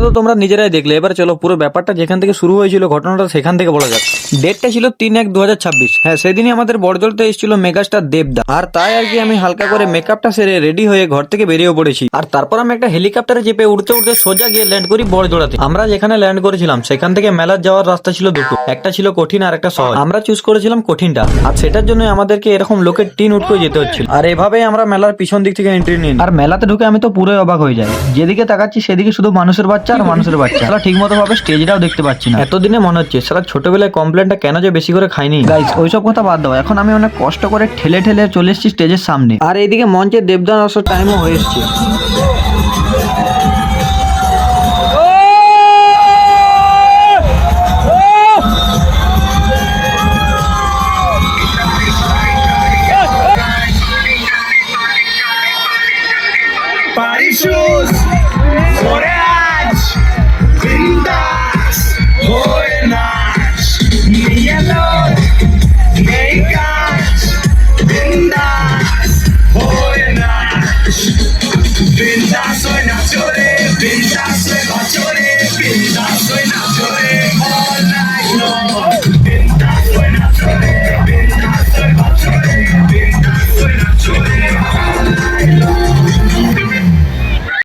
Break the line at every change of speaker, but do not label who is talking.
তো তোমরা নিজেরাই দেখলে, এবার চলো পুরো ব্যাপারটা যেখান থেকে শুরু হয়েছিল ঘটনাটা সেখান থেকে বলা যাক। ডেটটা ছিল 3/1/2026। হ্যাঁ, সেদিনই আমাদের বড়জলতে এসেছিল মেগাস্টার দেবদা, আর তাই আর কি আমি হালকা করে মেকআপটা সেরে রেডি হয়ে ঘর থেকে বেরিয়ে পড়েছি। আর তারপর আমি একটা হেলিকপ্টারে চেপে উড়তে উড়তে সোজা গিয়ে ল্যান্ড করি বড়জোড়াতে। আমরা যেখানে ল্যান্ড করেছিলাম সেখান থেকে মেলার যাওয়ার রাস্তা ছিল দুটো, একটা ছিল কঠিন আর একটা সহজ। আমরা চুজ করেছিলাম কঠিনটা, আর সেটার জন্য আমাদেরকে এরকম লোকের টিন উঠকে যেতে হচ্ছিল। আর এভাবেই আমরা মেলার পিছন দিক থেকে এন্ট্রি নিই। আর মেলাতে ঢুকে আমি তো পুরোই অবাক হয়ে যাই, যেদিকে তাকাচ্ছি সেদিকে শুধু মানুষের বাচ্চা আর মানুষের বাচ্চা। সালা ঠিক মতো ভাবে স্টেজটাও দেখতে পাচ্ছি না। এতদিনে মনে হচ্ছে সালা ছোটবেলায় কমপ্লেনটা কেন যে বেশি করে খাইনি। গাইস ওইসব কথা বাদ দাও, এখন আমি অনেক কষ্ট করে ঠেলে ঠেলে চলে এসেছি স্টেজের সামনে, আর এইদিকে মঞ্চে দেবদান আসার টাইমও হয়ে এসছে।
Party shoes,